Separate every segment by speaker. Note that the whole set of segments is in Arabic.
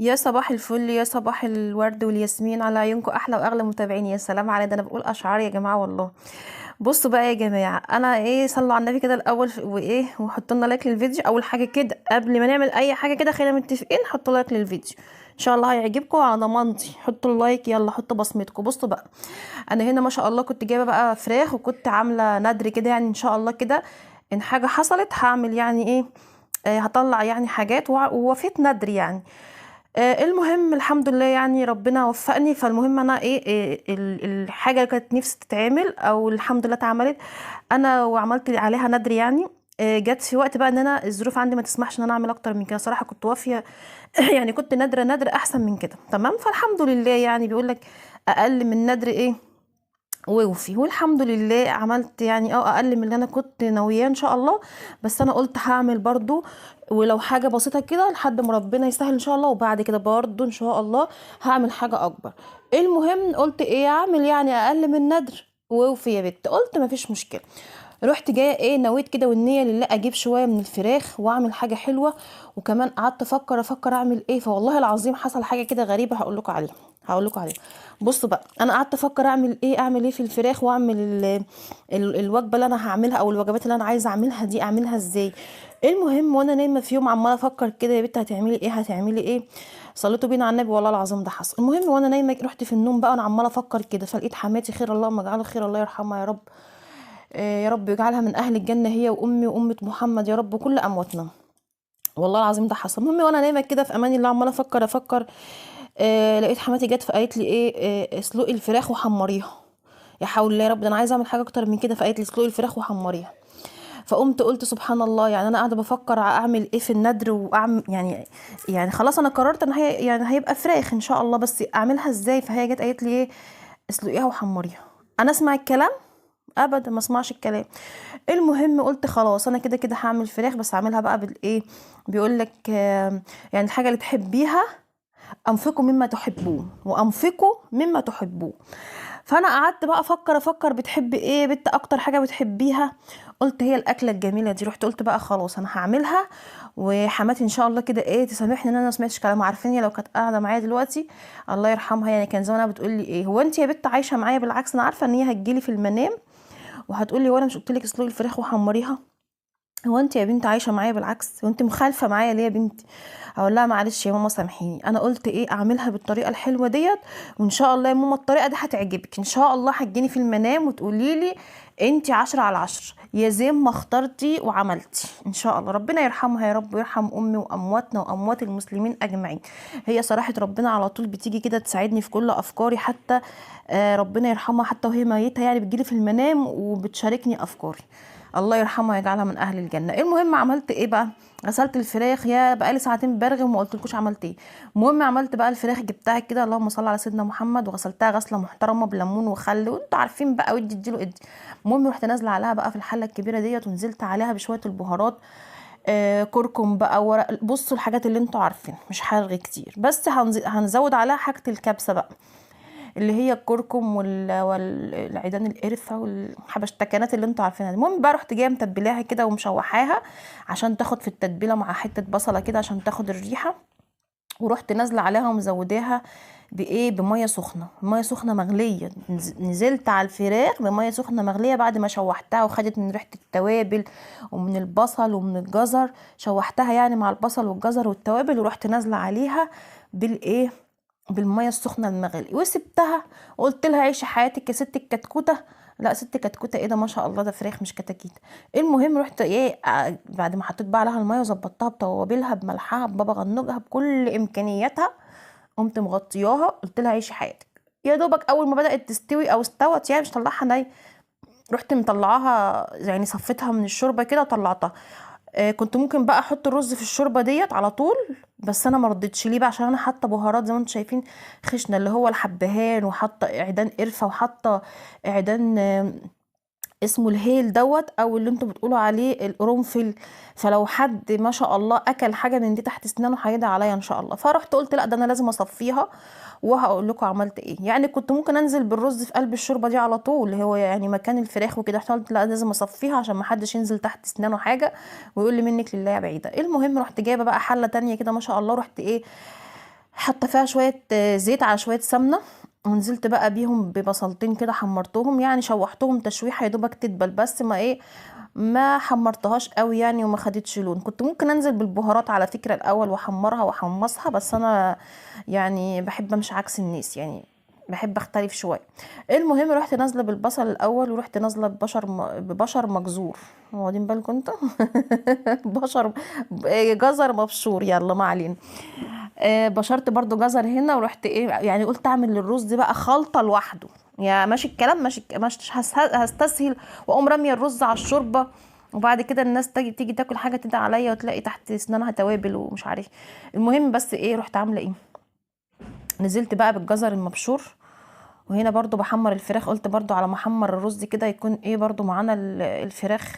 Speaker 1: يا صباح الفل، يا صباح الورد والياسمين على عيونكم احلى واغلى متابعين. يا سلام على ده، انا بقول اشعار يا جماعه والله. بصوا بقى يا جماعه، انا صلوا على النبي كده الاول وحطوا لنا لايك للفيديو. اول حاجه كده قبل ما نعمل اي حاجه كده خلينا متفقين، حطوا لايك للفيديو ان شاء الله هيعجبكم على ضمانتي. حطوا اللايك، يلا حطوا بصمتكم. بصوا بقى، انا هنا ما شاء الله كنت جايبه بقى فراخ وكنت عامله ندر كده، يعني ان شاء الله كده ان حاجه حصلت هعمل هطلع يعني حاجات ووفيت ندر يعني. المهم الحمد لله يعني ربنا وفقني. فالمهم انا الحاجه اللي كانت نفسي تتعمل او الحمد لله اتعملت انا وعملت عليها ندر يعني. جت في وقت بقى ان انا الظروف عندي ما تسمحش ان انا اعمل اكتر من كده صراحه، كنت وافيه يعني كنت نادره نادر احسن من كده تمام. فالحمد لله يعني بيقول لك اقل من ندر ووفي، والحمد لله عملت يعني اقل من اللي انا كنت ناوياه ان شاء الله. بس انا قلت هعمل برضو ولو حاجه بسيطه كده لحد ما ربنا يسهل ان شاء الله، وبعد كده برضو ان شاء الله هعمل حاجه اكبر. المهم قلت اعمل يعني اقل من ندر ووفي يا بت، قلت مفيش مشكله. رحت جايه نويت كده والنيه لله اجيب شويه من الفراخ واعمل حاجه حلوه. وكمان قعدت افكر اعمل فوالله العظيم حصل حاجه كده غريبه هقول لكم عليها. بصوا بقى، انا قعدت افكر اعمل ايه في الفراخ، واعمل الوجبه اللي انا هعملها او الوجبات اللي انا عايزه اعملها دي اعملها ازاي. المهم وانا نايمه في يوم عماله افكر كده، يا بنت هتعملي ايه. صليتوا بينا على النبي والله العظيم ده حصل. المهم وانا نايمه رحت في النوم بقى وانا عماله افكر كده، فلقيت حماتي خير اللهم اجعله خير الله يرحمها يا رب. يا رب يجعلها من اهل الجنه هي وامي وامه محمد يا رب وكل امواتنا. والله العظيم ده حصل. المهم وانا نايمه كده في امان الله عماله افكر. لقيت حماتي جت فقالت لي اسلقي الفراخ وحمريها. يا حول الله يا رب، ده انا عايزه اعمل حاجه اكتر من كده. فقالت لي اسلقي الفراخ وحمريها. فقمت قلت سبحان الله، يعني انا قاعده بفكر اعمل ايه في الندر واعمل يعني خلاص انا قررت ان هي يعني هيبقى فراخ ان شاء الله، بس اعملها ازاي. فهي جت قالت لي اسلقيها وحمريها. انا اسمع الكلام؟ ابدا ما اسمعش الكلام. المهم قلت خلاص انا كده كده هعمل فراخ، بس هعملها بقى بيقول لك يعني الحاجه اللي تحبيها انفقوا مما تحبون وانفقوا مما تحبون. فانا قعدت بقى افكر بتحبي ايه يا بنت، اكتر حاجه بتحبيها. قلت هي الاكله الجميله دي. رحت قلت بقى خلاص انا هعملها، وحماتي ان شاء الله كده تسامحني ان انا ما سمعتش كلام. عارفين لو كانت قاعده معايا دلوقتي الله يرحمها يعني كان زمانها بتقول لي هو انت يا بنت عايشه معايا؟ بالعكس انا عارفه ان هي هتجيلي في المنام وهتقولي وانا مش قلت لك اسلقي الفراخ وحمريها؟ هو انت يا بنت عايشه معايا؟ بالعكس، وانت مخالفه معايا ليه يا بنتي؟ اقول لها معلش يا ماما سامحيني، انا قلت اعملها بالطريقه الحلوه ديت، وان شاء الله يا ماما الطريقه دي هتعجبك ان شاء الله. هتجيني في المنام وتقولي لي انت 10 على 10 يا زين ما اخترتي وعملتي ان شاء الله. ربنا يرحمها يا رب ويرحم امي وامواتنا واموات المسلمين اجمعين. هي صراحه ربنا على طول بتيجي كده تساعدني في كل افكاري، حتى ربنا يرحمها حتى وهي ميته يعني بتجيلي في المنام وبتشاركني افكاري. الله يرحمها ويجعلها من اهل الجنه. المهم عملت بقى، غسلت الفراخ. يا بقالي ساعتين برغي وما قلتلكوش عملت ايه. المهم عملت بقى الفراخ جبتها كده اللهم صل على سيدنا محمد وغسلتها غسله محترمه بليمون وخل وانتوا عارفين بقى ودي اديله ادي. المهم رحت نازله عليها بقى في الحله الكبيره ديت ونزلت عليها بشويه البهارات. كركم بقى ورق، بصوا الحاجات اللي انتوا عارفين مش هرغي كتير، بس هنزود عليها حاجه الكبسه بقى اللي هي الكركم والعيدان القرفه والحبشتكنات اللي انتوا عارفينها. المهم بقى رحت جايه متبلاها كده ومشوحاها عشان تاخد في التتبيله مع حته بصله كده عشان تاخد الريحه. ورحت نازله عليها ومزوداها بميه سخنه، ميه سخنه مغليه. نزلت على الفراخ بميه سخنه مغليه بعد ما شوحتها وخدت من ريحه التوابل ومن البصل ومن الجزر. شوحتها يعني مع البصل والجزر والتوابل، ورحت نازله عليها بالميه السخنه المغلي وسبتها. وقلت لها عيشي حياتك يا ست الكتكوته. لا ست كتكوته ده ما شاء الله، ده فراخ مش كتاكيت. المهم رحت بعد ما حطيت بقى عليها الميه وظبطتها بتوابلها بملحها ببابا غنوجها بكل امكانياتها، قمت مغطياها. قلت لها عيشي حياتك. يا دوبك اول ما بدات تستوي او استوت يعني مش طلعها ني، رحت مطلعاها يعني صفيتها من الشوربه كده وطلعتها. كنت ممكن بقى احط الرز في الشوربه ديت على طول، بس انا ما رضيتش. ليه بقى؟ عشان انا حاطه بهارات زي ما انتم شايفين خشنه اللي هو الحبهان، وحاطه اعدان قرفه، وحاطه اعدان اسمه الهيل دوت او اللي انتوا بتقولوا عليه القرنفل. فلو حد ما شاء الله اكل حاجه من دي تحت اسنانه هيدعي عليا ان شاء الله. فرحت قلت لا ده انا لازم اصفيها وهقول لكم عملت يعني كنت ممكن انزل بالرز في قلب الشوربه دي على طول اللي هو يعني مكان الفراخ وكده. قلت لا لازم اصفيها عشان ما حدش ينزل تحت اسنانه حاجه ويقول لي منك لله يا بعيده. المهم رحت جايبه بقى حله تانية كده ما شاء الله، رحت حاطه فيها شويه زيت على شويه سمنه، ونزلت بقى بيهم ببصلتين كده حمرتهم، يعني شوحتهم تشويحه يا دوبك تدبل، بس ما ايه ما حمرتهاش قوي يعني، وما خدتش لون. كنت ممكن انزل بالبهارات على فكره الاول واحمرها واحمصها، بس انا يعني بحب امشي عكس الناس يعني، بحب اختلف شويه. المهم رحت نازله بالبصل الاول، ورحت نازله ببشر مجزور، واخدين بالكم انتوا؟ بشر جزر مبشور، يلا ما علينا. بشرت برضو جزر هنا، ورحت ايه يعني قلت اعمل للرز دي بقى خلطه لوحده. يا ماشي الكلام، ماشي هستسهل واقوم راميه الرز على الشوربه، وبعد كده الناس تيجي تاكل حاجه تدعي عليا وتلاقي تحت اسنانها توابل ومش عارف. المهم بس ايه رحت عامله ايه، نزلت بقى بالجزر المبشور، وهنا برضو بحمر الفراخ، قلت برضو على ما احمر الرز كده يكون ايه برضو معانا الفراخ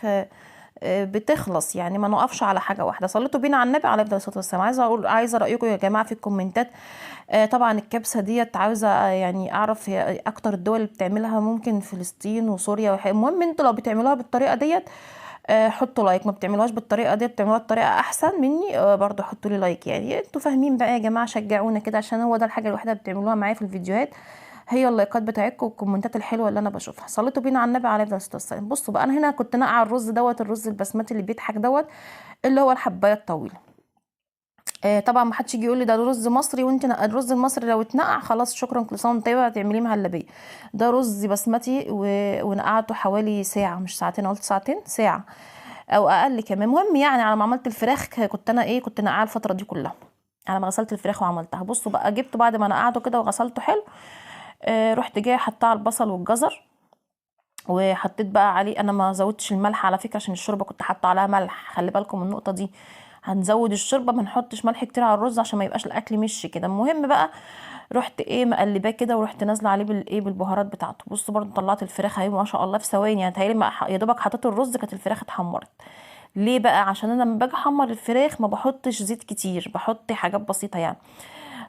Speaker 1: بتخلص يعني، ما نقفش على حاجه واحده. صليتوا بينا على النبي عليه الصلاه والسلام. عايزه رايكم يا جماعه في الكومنتات. طبعا الكبسه ديت عاوزه يعني اعرف هي اكتر الدول اللي بتعملها، ممكن فلسطين وسوريا المهم انتوا لو بتعملوها بالطريقه ديت حطوا لايك، ما بتعملوهاش بالطريقه دي بتعملوها بطريقه احسن مني برضو حطوا لي لايك، يعني انتوا فاهمين بقى يا جماعه، شجعونا كده عشان هو ده الحاجه الوحيده اللي بتعملوها معايا في الفيديوهات، هي اللايكات بتاعتكم والكومنتات الحلوه اللي انا بشوفها. صليتوا بينا على النبي عليه الصلاه والسلام. بصوا بقى انا هنا كنت ناقعه الرز دوت، الرز البسمتي اللي بيضحك دوت، اللي هو الحبايه الطويله. طبعا ما حدش يجي يقول لي ده رز مصري، وانت الرز المصري لو اتنقع خلاص شكرا كل سنه وانت طيبه هتعمليه مهلبيه. ده رز بسمتي ونقعته حوالي ساعه، مش ساعتين، قلت ساعتين، ساعه او اقل كمان. المهم يعني على ما عملت الفراخ كنت انا ايه كنت نقعه الفتره دي كلها، على ما غسلت الفراخ وعملتها. بصوا بقى جبته بعد ما نقعته كده وغسلته حلو، رحت جايه حطاه على البصل والجزر، وحطيت بقى عليه، انا ما زودتش الملح على فكره عشان الشوربه كنت حاطه عليها ملح، خلي بالكم من النقطه دي، هنزود الشوربه ما نحطش ملح كتير على الرز عشان ما يبقاش الاكل مش كده. المهم بقى رحت ايه مقلباه كده، ورحت نازله عليه بالايه بالبهارات بتاعته. بصوا برضو طلعت الفراخ اهي ما شاء الله في ثواني يعني، تهيألي يا دوبك حطيت الرز كانت الفراخ اتحمرت. ليه بقى؟ عشان انا لما باجي احمر الفراخ ما بحطش زيت كتير، بحط حاجات بسيطه يعني.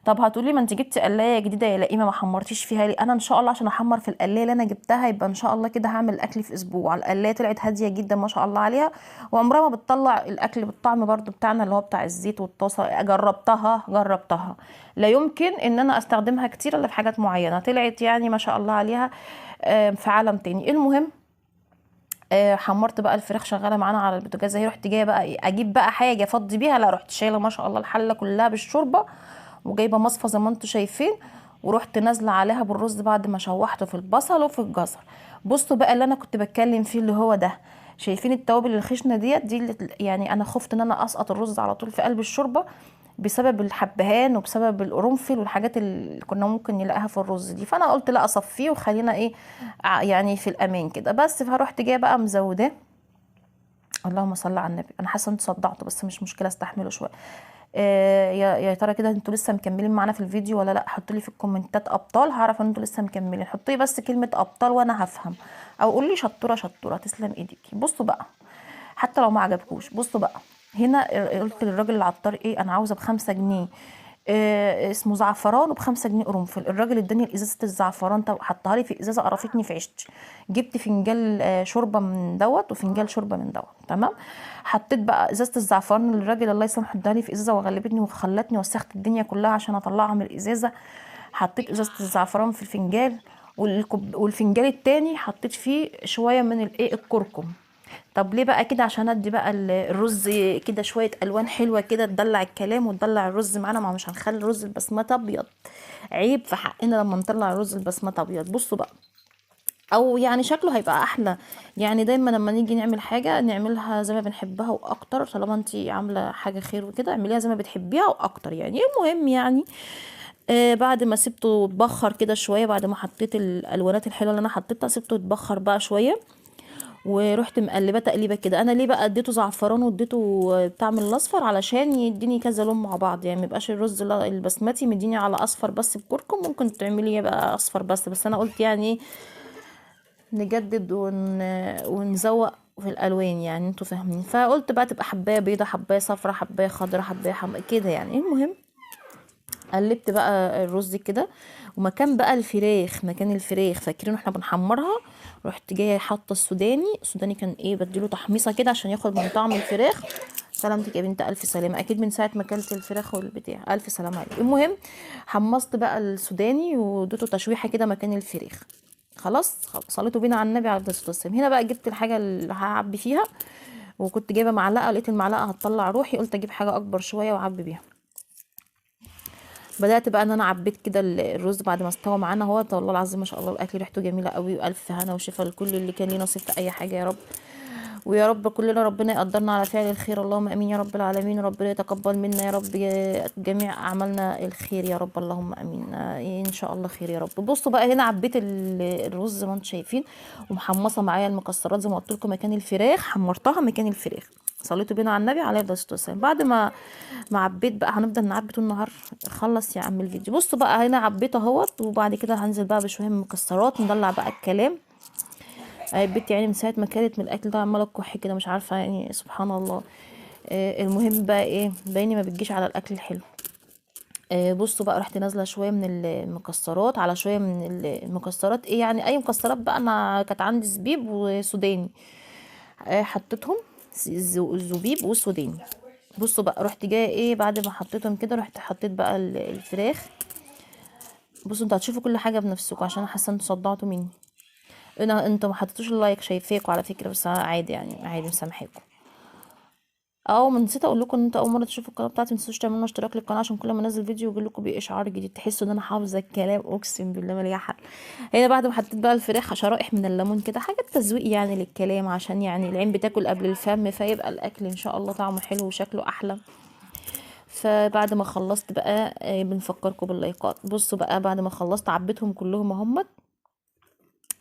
Speaker 1: طب هتقولي ما انت جبتي قلايه جديده يا لئيمه ما حمرتيش فيها ليه؟ انا ان شاء الله عشان احمر في القلايه اللي انا جبتها يبقى ان شاء الله كده هعمل الاكل في اسبوع. القلايه طلعت هاديه جدا ما شاء الله عليها، وعمرها ما بتطلع الاكل بالطعم برضو بتاعنا اللي هو بتاع الزيت والطاسه. جربتها لا يمكن ان انا استخدمها كتير الا في حاجات معينه، طلعت يعني ما شاء الله عليها في عالم تاني. المهم حمرت بقى الفراخ شغاله معانا على البوتاجاز اهي، رحت جايه بقى اجيب بقى حاجه افضي بيها، لا رحت شايله ما شاء الله الحله كلها بالشوربه، وجايبه مصفى زي ما انتم شايفين، ورحت نازله عليها بالرز بعد ما شوحته في البصل وفي الجزر. بصوا بقى اللي انا كنت بتكلم فيه اللي هو ده، شايفين التوابل الخشنه دي اللي يعني انا خفت ان انا اسقط الرز على طول في قلب الشوربه بسبب الحبهان وبسبب القرنفل والحاجات اللي كنا ممكن نلاقيها في الرز دي، فانا قلت لا اصفيه وخلينا ايه يعني في الامان كده بس. فروحت جايه بقى مزوداه، اللهم صل على النبي، انا حاسه انتوا صدعتوا بس مش مشكله استحملوا شويه. يا ترى كده انتوا لسه مكملين معانا في الفيديو ولا لا؟ حطوا لي في الكومنتات ابطال هعرف ان انتوا لسه مكملين، حطوا لي بس كلمه ابطال وانا هفهم، او قولوا لي شطوره شطوره تسلم ايديكي. بصوا بقى حتى لو ما عجبكوش، بصوا بقى هنا قلت للراجل العطار ايه انا عاوزه ب5 جنيه اسمه زعفران، وب5 جنيه قرنفل. الراجل اداني ازازه الزعفران، طب حطها لي في ازازه قرفتني في عيشتي. جبت فنجان شوربه من دوت وفنجان شوربه من دوت، تمام. حطيت بقى ازازه الزعفران اللي الراجل الله يسامحه اداني في ازازه وغلبتني وخلتني وسخت الدنيا كلها عشان اطلعها من الازازه. حطيت ازازه الزعفران في الفنجان، والفنجان التاني حطيت فيه شويه من الايه الكركم. طب ليه بقى كده؟ عشان ادي بقى الرز كده شويه الوان حلوه كده تدلع الكلام وتدلع الرز معانا، ما مش هنخلي الرز البسمتي ابيض، عيب في حقنا لما نطلع الرز البسمتي ابيض. بصوا بقى او يعني شكله هيبقى احلى، يعني دايما لما نيجي نعمل حاجه نعملها زي ما بنحبها واكتر، طالما انتي عامله حاجه خير وكده اعمليها زي ما بتحبيها واكتر يعني. المهم يعني بعد ما سبته يتبخر كده شويه، بعد ما حطيت الالوانات الحلوه اللي انا حطيتها سبته يتبخر بقى شويه، ورحت مقلبه تقليبه كده. انا ليه بقى اديته زعفران واديته بتاع من الاصفر؟ علشان يديني كذا لون مع بعض، يعني ميبقاش الرز البسمتي مديني على اصفر بس بكركم، ممكن تعمليه بقى اصفر بس انا قلت يعني نجدد ونزوق في الالوان يعني انتوا فاهمين، فقلت بقى تبقى حبايه بيضه حبايه صفرا حبايه خضرا حبايه كده يعني. المهم قلبت بقى الرز كده، ومكان بقى مكان الفراخ فاكرين احنا بنحمرها، رحت جايه حاطه السوداني كان ايه بديله تحميصه كده عشان ياخد من طعم الفراخ، سلامتك يا بنت، الف سلامه، اكيد من ساعه ما اكلت الفراخ والبتاع، الف سلامه عليك. المهم حمصت بقى السوداني واديته تشويحه كده مكان الفراخ. خلاص صليته بينا على النبي عليه الصلاه والسلام. هنا بقى جبت الحاجه اللي هعبي فيها، وكنت جايبه معلقه، لقيت المعلقه هتطلع روحي، قلت اجيب حاجه اكبر شويه واعبي بيها. بدات بقى ان انا عبيت كده الرز بعد ما استوى معانا اهو. والله العظيم ما شاء الله الاكل ريحته جميله قوي، والف هنا وشفا لكل اللي كان ليه نصيب في اي حاجه يا رب. ويا رب كلنا ربنا يقدرنا على فعل الخير، اللهم امين يا رب العالمين. ربنا يتقبل منا يا رب جميع اعمالنا الخير يا رب، اللهم امين. ان شاء الله خير يا رب. بصوا بقى هنا عبيت الرز زي ما انتم شايفين، ومحمصه معايا المكسرات زي ما قلت لكم مكان الفراخ، حمرتها مكان الفراخ. صليتوا بينا على النبي عليه الصلاه والسلام. بعد ما عبيت بقى، هنفضل نعبي طول النهار. خلص يا عم الفيديو. بصوا بقى هنا عبيت اهوت، وبعد كده هنزل بقى بشويه من المكسرات ندلع بقى الكلام. البت يعني من ساعه ما كانت من الاكل ده عماله تكح كده، مش عارفه يعني، سبحان الله. المهم بقى ايه، باينه ما بتجيش على الاكل الحلو. بصوا بقى رحت نازله شويه من المكسرات على شويه من المكسرات، ايه يعني اي مكسرات بقى، انا كانت عندي زبيب وسوداني، حطيتهم الزبيب والسوداني. بصوا بقى رحت جايه ايه بعد ما حطيتهم كده، رحت حطيت بقى الفراخ. بصوا انتوا هتشوفوا كل حاجه بنفسكم عشان حاسه انتوا صدعتوا مني. انتوا ما حطيتوش اللايك، شايفاكوا على فكره، بس أنا عادي يعني، عادي مسامحاكم. ما نسيت اقول لكم ان انتوا اول مره تشوفوا القناه بتاعتي، متنسوش تعملوا اشتراك للقناه عشان كل ما انزل فيديو يجي لكم بيه اشعار جديد، تحسوا ان انا حافظه الكلام، اقسم بالله ما ليا حل. هنا بعد ما حطيت بقى الفراخ شرائح من الليمون كده، حاجه تزويق يعني للكلام، عشان يعني العين بتاكل قبل الفم، فيبقى الاكل ان شاء الله طعمه حلو وشكله احلى. فبعد ما خلصت بقى بنفكركم باللايكات. بصوا بقى بعد ما خلصت عبيتهم كلهم اهم.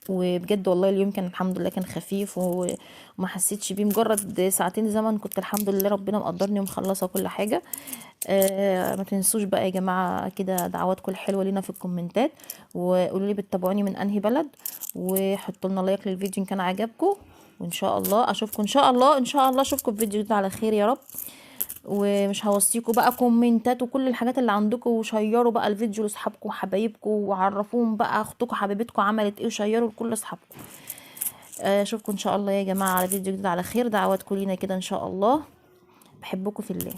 Speaker 1: وبجد والله اليوم كان الحمد لله كان خفيف وما حسيتش بيه، مجرد ساعتين زمن كنت الحمد لله ربنا مقدرني ومخلصه كل حاجه. ما تنسوش بقى يا جماعه كده دعواتكم الحلوه لينا في الكومنتات، وقولوا لي بتتابعوني من انهي بلد، وحطوا لنا لايك للفيديو ان كان عجبكم. وان شاء الله اشوفكم، ان شاء الله ان شاء الله اشوفكم في فيديو جديد على خير يا رب. ومش هوصيكم بقى كومنتات وكل الحاجات اللي عندكم، وشيروا بقى الفيديو لاصحابكم وحبايبكم، وعرفوهم بقى اختكم حبيبتكم عملت ايه، وشيروا لكل اصحابكم. اشوفكم ان شاء الله يا جماعه على فيديو جديد على خير. دعواتكم لينا كده ان شاء الله. بحبكم في الله.